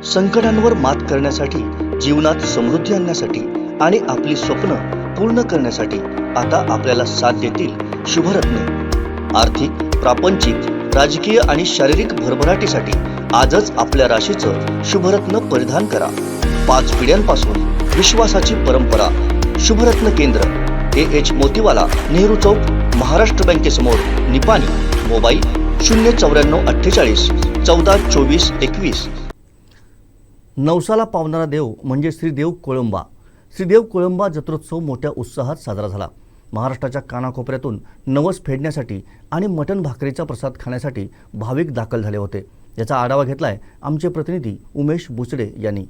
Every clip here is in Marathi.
संकटांवर मात करण्यासाठी, जीवनात समृद्धी आणण्यासाठी आणि आपली स्वप्न पूर्ण करण्यासाठी आता आपल्याला साथ देतील शुभरत्न। आर्थिक, प्रापंचिक, राजकीय आणि शारीरिक भरभराटीसाठी आजच आपल्या राशीचं शुभरत्न परिधान करा। 5 पिढ्यांपासून विश्वासाची परंपरा। शुभरत्न केंद्र AH मोतीवाला, नेहरू चौक, महाराष्ट्र बँकेसमोर, निपाणी। मोबाईल 09448 14 24 21। नवसाला पावणारा देव म्हणजे श्रीदेव कोळंबा। श्रीदेव कोळंबा जत्रोत्सव मोठ्या उत्साहात साजरा झाला। महाराष्ट्राच्या कानाकोपऱ्यातून नवस फेडण्यासाठी आणि मटण भाकरीचा प्रसाद खाण्यासाठी भाविक दाखल झाले होते। याचा आढावा घेतलाय आमचे प्रतिनिधी उमेश बुचडे यांनी।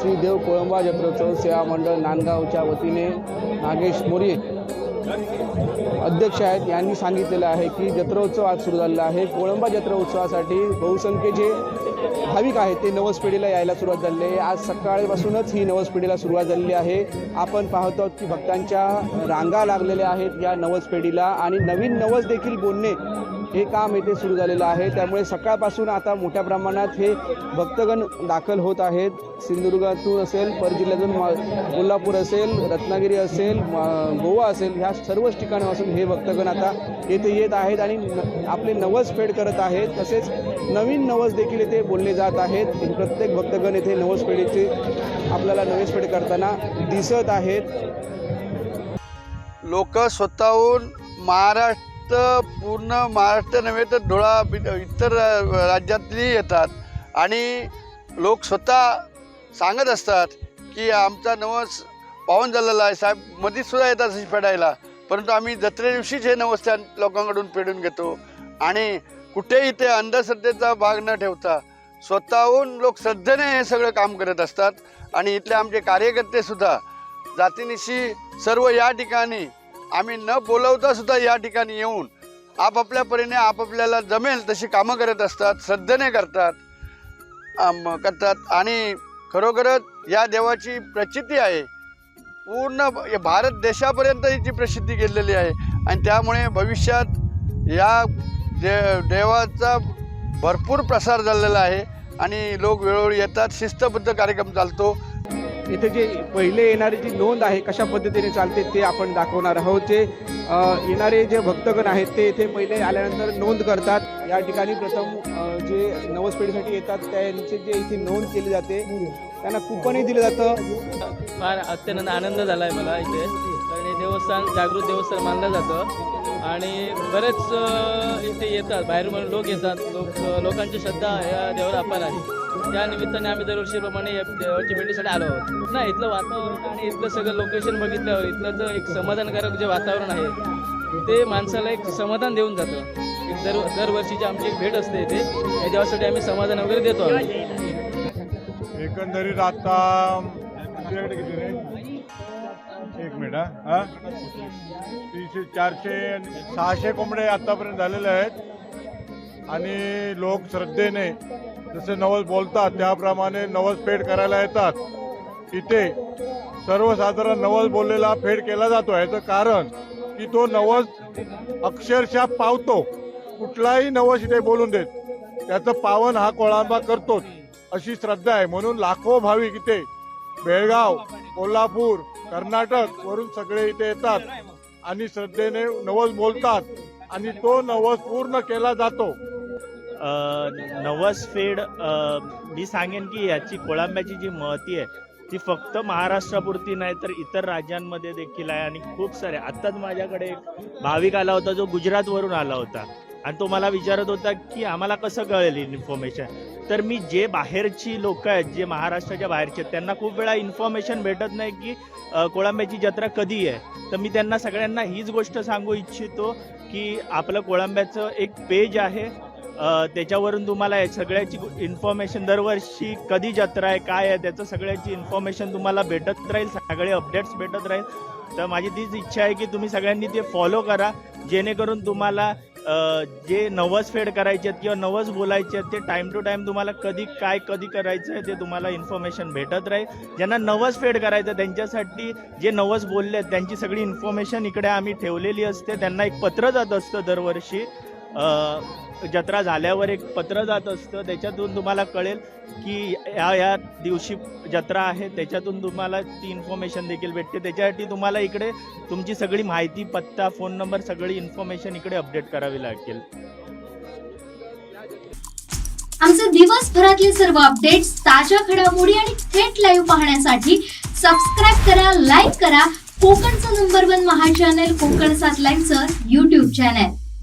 श्रीदेव कोळंबा जत्रोत्सव सेवा मंडळ नांदगावच्या वतीने नागेश मोरे अध्यक्ष यांनी सांगितलेलं आहे की जत्रोत्सव आज सुरू झालेला आहे। कोळंबा जत्रोत्सवासाठी बहुसंख्य जे भाविक आहेत ते नवस पेढीला यायला सुरुवात झालेली आहे। आज सकाळपासूनच ही नवस पेढीला सुरुवात झालेली आहे। आपण पाहतो आहोत की भक्तांच्या रांगा लागलेल्या आहेत या नवस पेढीला आणि नवीन नवस देखील बोलणे हे काम येथे सुरू झालेलं आहे। त्यामुळे सकाळपासून आता मोठ्या प्रमाणात हे भक्तगण दाखल होत आहेत। सिंधुदुर्गातून असेल, परजिल्ह्यातून कोल्हापूर असेल, रत्नागिरी असेल, गोवा असेल, ह्या सर्वच ठिकाणापासून हे भक्तगण आता येथे येत आहेत आणि आपले नवस फेड करत आहेत। तसेच नवीन नवस देखील येथे बोलले जात आहेत। प्रत्येक भक्तगण येथे नवस फेडीचे आपल्याला नवस फेड करताना दिसत आहेत। लोक स्वतःहून पूर्ण महाराष्ट्र नव्हे तर धुळा इतर राज्यातली येतात आणि लोक स्वतः सांगत असतात की आमचा नवस पावन झालेला आहे साहेब। मध्येच सुद्धा येतात फेडायला, परंतु आम्ही जत्रे दिवशीच हे नवस त्या लोकांकडून फेडून घेतो आणि कुठेही ते अंधश्रद्धेचा भाग न ठेवता स्वतःहून लोक श्रद्धेने हे सगळं काम करत असतात। आणि इथले आमचे कार्यकर्ते सुद्धा जातीनिशी सर्व या ठिकाणी आम्ही न बोलवता सुद्धा या ठिकाणी येऊन आपापल्या परीने आपापल्याला जमेल तशी कामं करत असतात, श्रद्धेने करतात आणि खरोखरच या देवाची प्रचिती आहे। पूर्ण भारत देशापर्यंत हिची प्रसिद्धी गेलेली आहे आणि त्यामुळे भविष्यात या देवाचा भरपूर प्रसार झालेला आहे आणि लोक वेळोवेळी येतात। शिस्तबद्ध कार्यक्रम चालतो। इथे जे पहिले येणारी जी नोंद आहे कशा पद्धतीने चालते ते आपण दाखवणार आहोत। जे येणारे जे भक्तगण आहेत ते इथे पहिले आल्यानंतर नोंद करतात। या ठिकाणी प्रथम जे नवस पेढीसाठी येतात त्यांची जे इथे नोंद केली जाते त्यांना कुपनही दिलं जातं। फार अत्यंत आनंद झाला आहे मला इथे, कारण हे देवस्थान जागृत देवस्थान मानलं जातं आणि बरेच इथे येतात, बाहेरून लोक येतात। लोकांची श्रद्धा या देवावर अपार आहे। त्या निमित्ताने आम्ही दरवर्षीप्रमाणे या देवाची भेटीसाठी आलो आहोत ना। इथलं वातावरण आणि इथलं सगळं लोकेशन बघितल्यावर इथलं जे एक समाधानकारक जे वातावरण आहे ते माणसाला एक समाधान देऊन जातं। एक दरवर्षीची आमची एक भेट असते इथे, या देवासाठी आम्ही समाधान वगैरे देतो आम्ही। एकंदरीत आता एक मिनिट 300 400 600 कोंबडे आतापर्यंत झालेले आहेत आणि लोक श्रद्धेने जसे नवस बोलतात त्याप्रमाणे नवस फेड करायला येतात। इथे सर्वसाधारण नवस बोललेला फेड केला जातो। याचं कारण की तो नवस अक्षरशः पावतो। कुठलाही नवस इथे बोलून देत त्याचं पावन हा कोळंबा करतोच अशी श्रद्धा आहे। म्हणून लाखो भाविक इथे बेळगाव, कोल्हापूर, कर्नाटक वरून सगळे इथे येतात आणि श्रद्धेने नवस बोलतात आणि तो नवस पूर्ण केला जातो. नवस फेड मी सांगेन की याची कोळंब्याची जी महती आहे ती फक्त महाराष्ट्रापुरती नाही तर इतर राज्यांमध्ये देखील आहे. आणि खूप सारे, आत्ताच माझ्याकडे एक भाविक आला होता जो गुजरातवरून आला होता आणि तो मला विचारत होता की आम्हाला कसं कळेल इन्फॉर्मेशन. तर मी जे बाहेरची लोक आहेत, जे महाराष्ट्राच्या बाहेरचे आहेत, त्यांना खूप वेळा इन्फॉर्मेशन भेटत नाही की कोळंब्याची जत्रा कधी आहे. तर मी त्यांना सगळ्यांना हीच गोष्ट सांगू इच्छितो की आपलं कोळंब्याचं एक पेज आहे, त्याच्यावरून तुम्हाला सगळ्याची इन्फॉर्मेशन, दरवर्षी कधी जत्रा आहे, काय आहे, त्याचं सगळ्याची इन्फॉर्मेशन तुम्हाला भेटत राहील, सगळे अपडेट्स भेटत राहील. तर माझी तीच इच्छा आहे की तुम्ही सगळ्यांनी ते फॉलो करा, जेणेकरून तुम्हाला जे नवस फेड करायचे आहेत किंवा नवस बोलायचे आहेत ते टाईम टू टाईम तुम्हाला कधी करायचं आहे ते तुम्हाला इन्फॉर्मेशन भेटत राहील. ज्यांना नवस फेड करायचं त्यांच्यासाठी जे नवस बोलले आहेत त्यांची सगळी इन्फॉर्मेशन इकडे आम्ही ठेवलेली असते. त्यांना एक पत्र जात असतं दरवर्षी, जत्रा झाल्यावर एक पत्र जात असतं, त्याच्यातून तुम्हाला कळेल की या दिवशी जत्रा आहे, त्याच्यातून तुम्हाला ती इन्फॉर्मेशन देखील भेटते. त्याच्यासाठी तुम्हाला इकडे तुमची सगळी माहिती, पत्ता, फोन नंबर, सगळी इन्फॉर्मेशन इकडे अपडेट करावी लागेल. आमचे दिवसभरातले सर्व अपडेट्स, ताज्या घडामोडी आणि थेट लाईव्ह पाहण्यासाठी सबस्क्राईब करा, लाईक करा कोकणचं नंबर 1 महा चॅनल कोकण 7 लाईव्हचं YouTube चॅनल.